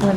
Hola.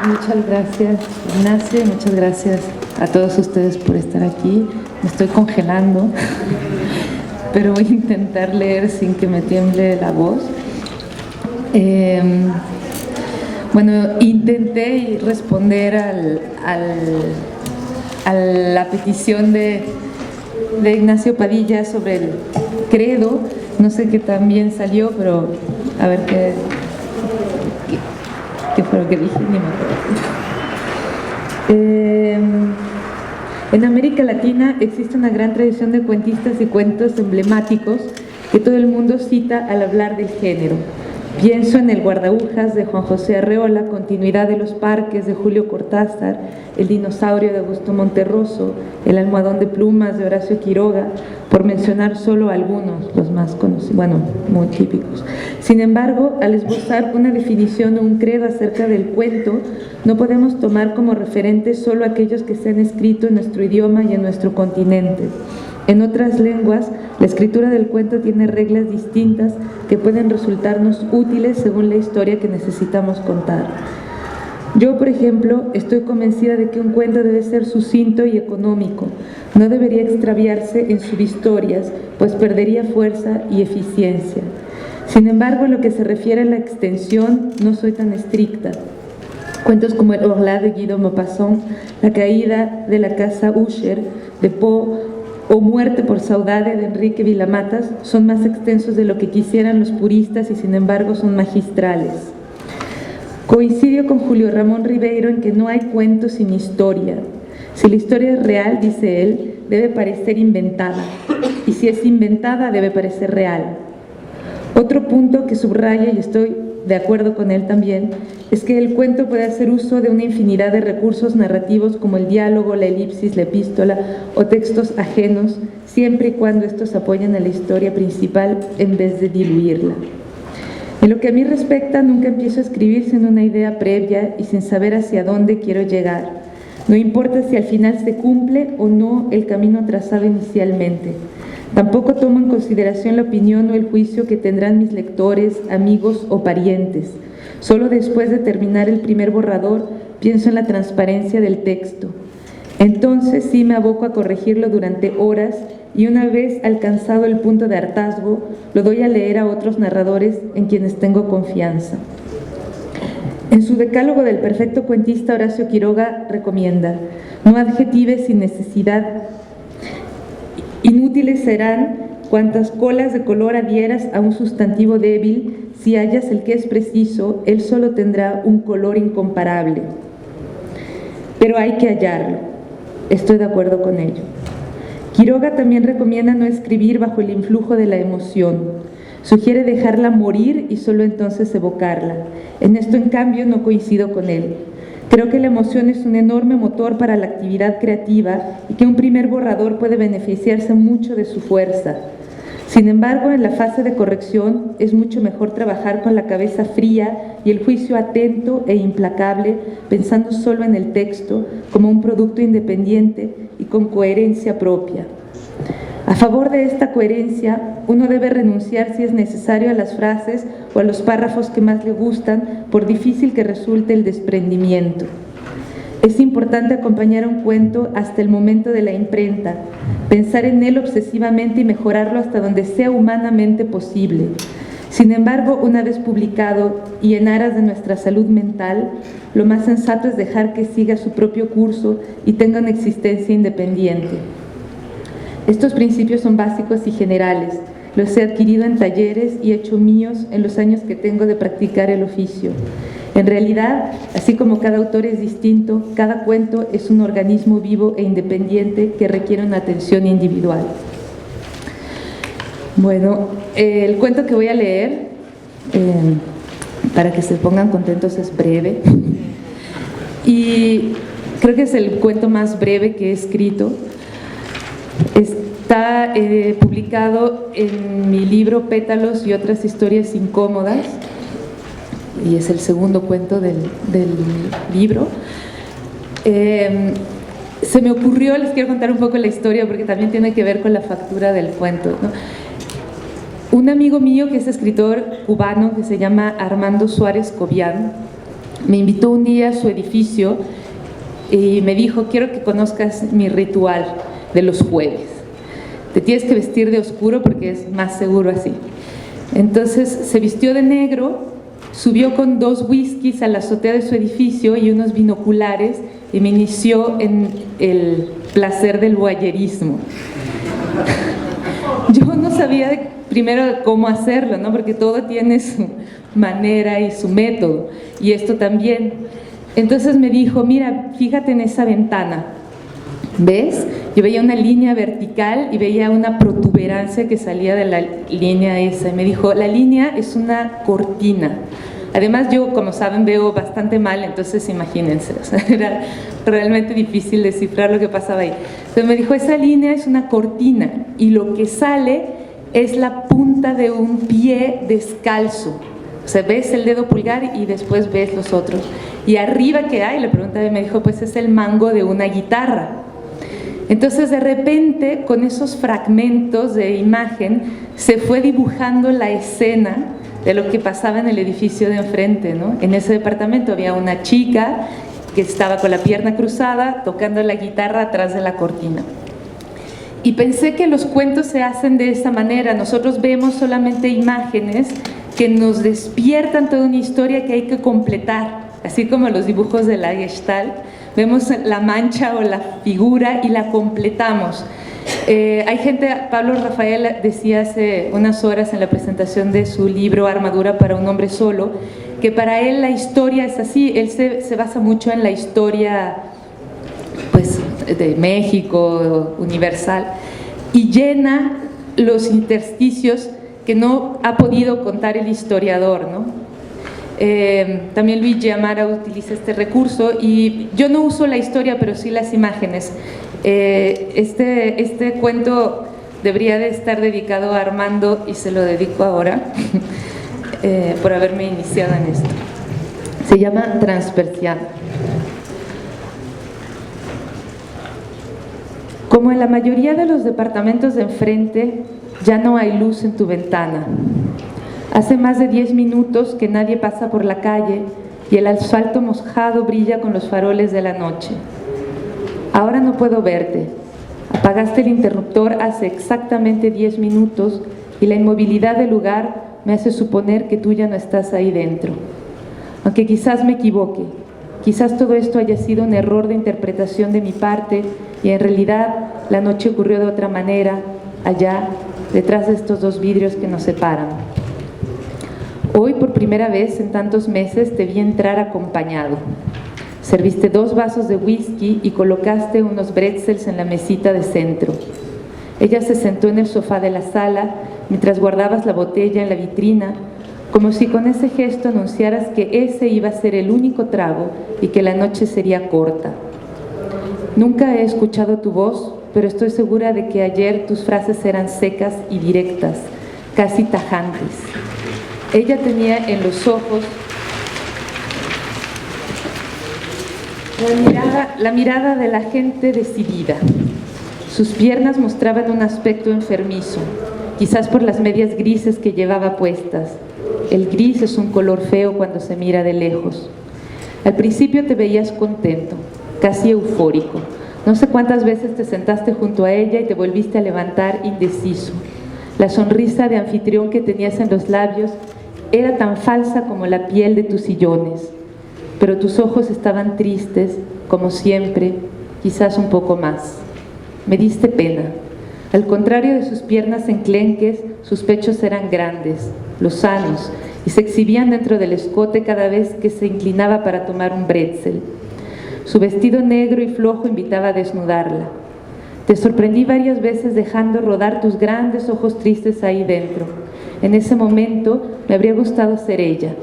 Muchas gracias, Ignacio, muchas gracias a todos ustedes por estar aquí. Me estoy congelando, pero voy a intentar leer sin que me tiemble la voz. Bueno, intenté responder a la petición de Ignacio Padilla sobre el credo. No sé qué tan bien salió, pero a ver qué fue lo que dije, ni me acuerdo. En América Latina existe una gran tradición de cuentistas y cuentos emblemáticos que todo el mundo cita al hablar del género. Pienso en El guardaújas de Juan José Arreola, Continuidad de los parques de Julio Cortázar, El dinosaurio de Augusto Monterroso, El almohadón de plumas de Horacio Quiroga, por mencionar solo algunos, los más conocidos, bueno, muy típicos. Sin embargo, al esbozar una definición o un credo acerca del cuento, no podemos tomar como referentes solo aquellos que se han escrito en nuestro idioma y en nuestro continente. En otras lenguas, la escritura del cuento tiene reglas distintas que pueden resultarnos útiles según la historia que necesitamos contar. Yo, por ejemplo, estoy convencida de que un cuento debe ser sucinto y económico. No debería extraviarse en subhistorias, pues perdería fuerza y eficiencia. Sin embargo, en lo que se refiere a la extensión, no soy tan estricta. Cuentos como El Horla de Guido Maupassant, La caída de la casa Usher de Poe o Muerte por saudade de Enrique Vilamatas son más extensos de lo que quisieran los puristas y sin embargo son magistrales. Coincido con Julio Ramón Ribeiro en que no hay cuentos sin historia. Si la historia es real, dice él, debe parecer inventada, y si es inventada debe parecer real. Otro punto que subraya, y estoy de acuerdo con él también, es que el cuento puede hacer uso de una infinidad de recursos narrativos como el diálogo, la elipsis, la epístola o textos ajenos, siempre y cuando estos apoyen a la historia principal en vez de diluirla. En lo que a mí respecta, nunca empiezo a escribir sin una idea previa y sin saber hacia dónde quiero llegar. No importa si al final se cumple o no el camino trazado inicialmente. Tampoco tomo en consideración la opinión o el juicio que tendrán mis lectores, amigos o parientes. Solo después de terminar el primer borrador, pienso en la transparencia del texto. Entonces sí me aboco a corregirlo durante horas y una vez alcanzado el punto de hartazgo, lo doy a leer a otros narradores en quienes tengo confianza. En su decálogo del perfecto cuentista, Horacio Quiroga recomienda: no adjetives sin necesidad. Inútiles serán cuantas colas de color adhieras a un sustantivo débil. Si hallas el que es preciso, él solo tendrá un color incomparable. Pero hay que hallarlo. Estoy de acuerdo con ello. Quiroga también recomienda no escribir bajo el influjo de la emoción. Sugiere dejarla morir y solo entonces evocarla. En esto, en cambio, no coincido con él. Creo que la emoción es un enorme motor para la actividad creativa y que un primer borrador puede beneficiarse mucho de su fuerza. Sin embargo, en la fase de corrección es mucho mejor trabajar con la cabeza fría y el juicio atento e implacable, pensando solo en el texto como un producto independiente y con coherencia propia. A favor de esta coherencia, uno debe renunciar si es necesario a las frases o a los párrafos que más le gustan, por difícil que resulte el desprendimiento. Es importante acompañar a un cuento hasta el momento de la imprenta, pensar en él obsesivamente y mejorarlo hasta donde sea humanamente posible. Sin embargo, una vez publicado y en aras de nuestra salud mental, lo más sensato es dejar que siga su propio curso y tenga una existencia independiente. Estos principios son básicos y generales. Los he adquirido en talleres y hecho míos en los años que tengo de practicar el oficio. En realidad, así como cada autor es distinto, cada cuento es un organismo vivo e independiente que requiere una atención individual. Bueno, el cuento que voy a leer, para que se pongan contentos, es breve. Y creo que es el cuento más breve que he escrito. Está publicado en mi libro Pétalos y otras historias incómodas, y es el segundo cuento del libro. se me ocurrió, les quiero contar un poco la historia porque también tiene que ver con la factura del cuento, ¿no? Un amigo mío que es escritor cubano, que se llama Armando Suárez Cobian, me invitó un día a su edificio y me dijo: quiero que conozcas mi ritual de los jueves. Te tienes que vestir de oscuro porque es más seguro así. Entonces se vistió de negro, subió con 2 whiskies a la azotea de su edificio y unos binoculares y me inició en el placer del voyerismo. Yo no sabía primero cómo hacerlo, ¿no? Porque todo tiene su manera y su método, y esto también. Entonces me dijo: mira, fíjate en esa ventana, ¿ves? Yo veía una línea vertical y veía una protuberancia que salía de la línea esa, y me dijo: la línea es una cortina. Además, yo, como saben, veo bastante mal, entonces imagínense, o sea, era realmente difícil descifrar lo que pasaba ahí. Entonces me dijo: esa línea es una cortina y lo que sale es la punta de un pie descalzo. O sea, ves el dedo pulgar y después ves los otros. Y arriba, ¿qué hay? Le pregunté y me dijo: pues es el mango de una guitarra. Entonces, de repente, con esos fragmentos de imagen, se fue dibujando la escena de lo que pasaba en el edificio de enfrente, ¿no? En ese departamento había una chica que estaba con la pierna cruzada, tocando la guitarra atrás de la cortina. Y pensé que los cuentos se hacen de esa manera. Nosotros vemos solamente imágenes que nos despiertan toda una historia que hay que completar, así como los dibujos de la Gestalt. Vemos la mancha o la figura y la completamos. Hay gente, Pablo Rafael decía hace unas horas en la presentación de su libro Armadura para un hombre solo, que para él la historia es así. Él se basa mucho en la historia, pues, de México, universal, y llena los intersticios que no ha podido contar el historiador, ¿no? También Luigi Amara utiliza este recurso, y yo no uso la historia, pero sí las imágenes. Este cuento debería de estar dedicado a Armando y se lo dedico ahora por haberme iniciado en esto. Se llama Transpersiana. Como en la mayoría de los departamentos de enfrente, ya no hay luz en tu ventana. Hace más de 10 minutos que nadie pasa por la calle y el asfalto mojado brilla con los faroles de la noche. Ahora no puedo verte. Apagaste el interruptor hace exactamente 10 minutos y la inmovilidad del lugar me hace suponer que tú ya no estás ahí dentro. Aunque quizás me equivoque, quizás todo esto haya sido un error de interpretación de mi parte y en realidad la noche ocurrió de otra manera, allá, detrás de estos 2 vidrios que nos separan. Hoy, por primera vez en tantos meses, te vi entrar acompañado. Serviste 2 vasos de whisky y colocaste unos bretzels en la mesita de centro. Ella se sentó en el sofá de la sala mientras guardabas la botella en la vitrina, como si con ese gesto anunciaras que ese iba a ser el único trago y que la noche sería corta. Nunca he escuchado tu voz, pero estoy segura de que ayer tus frases eran secas y directas, casi tajantes. Ella tenía en los ojos la mirada de la gente decidida. Sus piernas mostraban un aspecto enfermizo, quizás por las medias grises que llevaba puestas. El gris es un color feo cuando se mira de lejos. Al principio te veías contento, casi eufórico. No sé cuántas veces te sentaste junto a ella y te volviste a levantar indeciso. La sonrisa de anfitrión que tenías en los labios era tan falsa como la piel de tus sillones, pero tus ojos estaban tristes, como siempre, quizás un poco más. Me diste pena. Al contrario de sus piernas enclenques, sus pechos eran grandes, lozanos, y se exhibían dentro del escote cada vez que se inclinaba para tomar un bretzel. Su vestido negro y flojo invitaba a desnudarla. Te sorprendí varias veces dejando rodar tus grandes ojos tristes ahí dentro. En ese momento me habría gustado ser ella,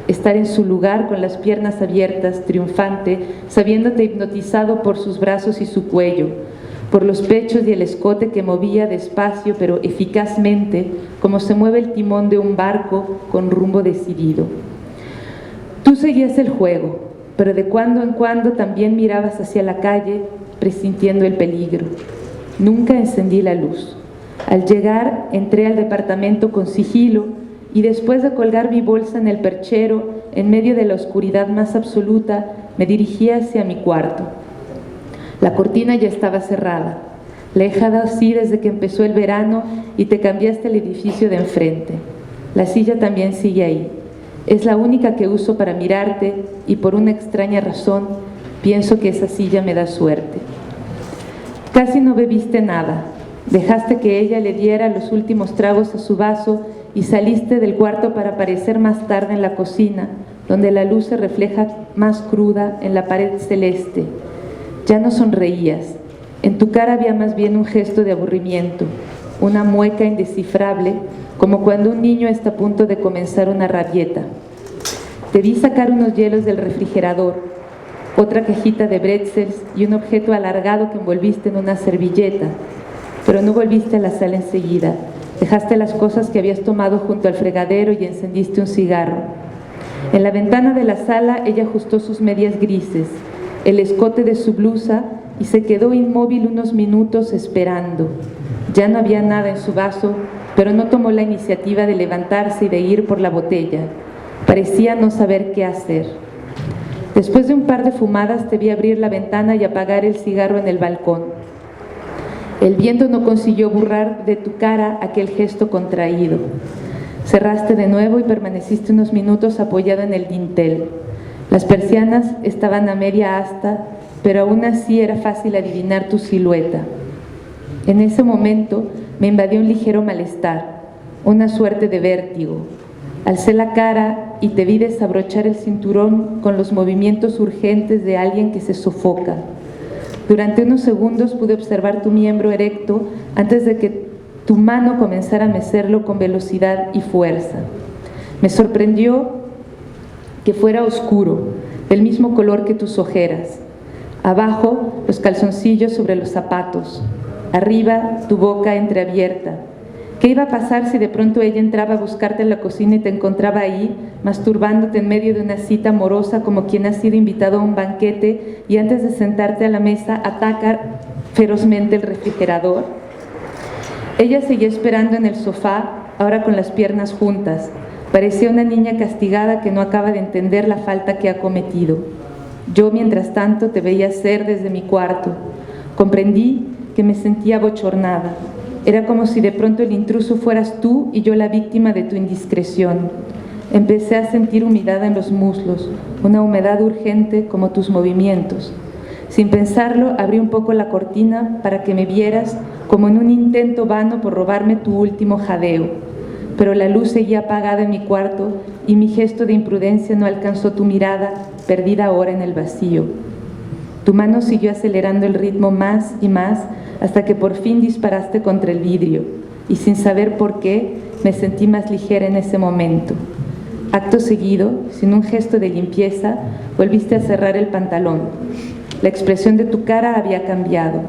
estar en su lugar con las piernas abiertas, triunfante, sabiéndote hipnotizado por sus brazos y su cuello, por los pechos y el escote que movía despacio pero eficazmente, como se mueve el timón de un barco con rumbo decidido. Tú seguías el juego, pero de cuando en cuando también mirabas hacia la calle presintiendo el peligro. Nunca encendí la luz. Al llegar, entré al departamento con sigilo y después de colgar mi bolsa en el perchero, en medio de la oscuridad más absoluta, me dirigí hacia mi cuarto. La cortina ya estaba cerrada. La he dejado así desde que empezó el verano y te cambiaste al edificio de enfrente. La silla también sigue ahí. Es la única que uso para mirarte y por una extraña razón pienso que esa silla me da suerte. Casi no bebiste nada. Dejaste que ella le diera los últimos tragos a su vaso y saliste del cuarto para aparecer más tarde en la cocina, donde la luz se refleja más cruda en la pared celeste. Ya no sonreías. En tu cara había más bien un gesto de aburrimiento, una mueca indescifrable, como cuando un niño está a punto de comenzar una rabieta. Te vi sacar unos hielos del refrigerador, otra cajita de pretzels y un objeto alargado que envolviste en una servilleta, pero no volviste a la sala enseguida. Dejaste las cosas que habías tomado junto al fregadero y encendiste un cigarro. En la ventana de la sala ella ajustó sus medias grises, el escote de su blusa y se quedó inmóvil unos minutos esperando. Ya no había nada en su vaso, pero no tomó la iniciativa de levantarse y de ir por la botella. Parecía no saber qué hacer. Después de un par de fumadas te vi abrir la ventana y apagar el cigarro en el balcón. El viento no consiguió borrar de tu cara aquel gesto contraído. Cerraste de nuevo y permaneciste unos minutos apoyado en el dintel. Las persianas estaban a media asta, pero aún así era fácil adivinar tu silueta. En ese momento me invadió un ligero malestar, una suerte de vértigo. Alcé la cara y te vi desabrochar el cinturón con los movimientos urgentes de alguien que se sofoca. Durante unos segundos pude observar tu miembro erecto antes de que tu mano comenzara a mecerlo con velocidad y fuerza. Me sorprendió que fuera oscuro, del mismo color que tus ojeras. Abajo, los calzoncillos sobre los zapatos. Arriba, tu boca entreabierta. ¿Qué iba a pasar si de pronto ella entraba a buscarte en la cocina y te encontraba ahí, masturbándote en medio de una cita amorosa como quien ha sido invitado a un banquete y antes de sentarte a la mesa ataca ferozmente el refrigerador? Ella seguía esperando en el sofá, ahora con las piernas juntas. Parecía una niña castigada que no acaba de entender la falta que ha cometido. Yo, mientras tanto, te veía hacer desde mi cuarto. Comprendí que me sentía abochornada. Era como si de pronto el intruso fueras tú y yo la víctima de tu indiscreción. Empecé a sentir humedad en los muslos, una humedad urgente como tus movimientos. Sin pensarlo, abrí un poco la cortina para que me vieras, como en un intento vano por robarme tu último jadeo. Pero la luz seguía apagada en mi cuarto y mi gesto de imprudencia no alcanzó tu mirada, perdida ahora en el vacío. Tu mano siguió acelerando el ritmo más y más hasta que por fin disparaste contra el vidrio y sin saber por qué me sentí más ligera en ese momento. Acto seguido, sin un gesto de limpieza, volviste a cerrar el pantalón. La expresión de tu cara había cambiado.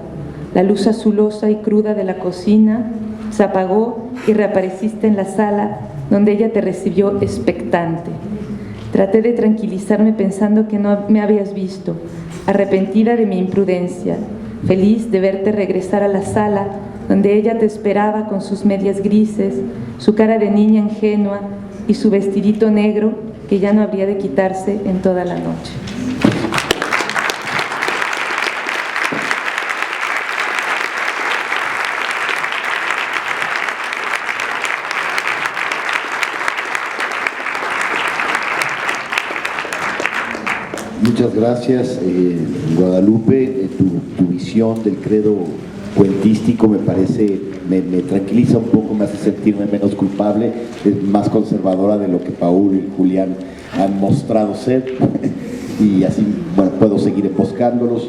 La luz azulosa y cruda de la cocina se apagó y reapareciste en la sala donde ella te recibió expectante. Traté de tranquilizarme pensando que no me habías visto, arrepentida de mi imprudencia, feliz de verte regresar a la sala donde ella te esperaba con sus medias grises, su cara de niña ingenua y su vestidito negro que ya no habría de quitarse en toda la noche. Muchas gracias, Guadalupe. Tu visión del credo cuentístico me parece, me tranquiliza un poco, me hace sentirme menos culpable, es más conservadora de lo que Paul y Julián han mostrado ser, y así, bueno, puedo seguir emboscándolos.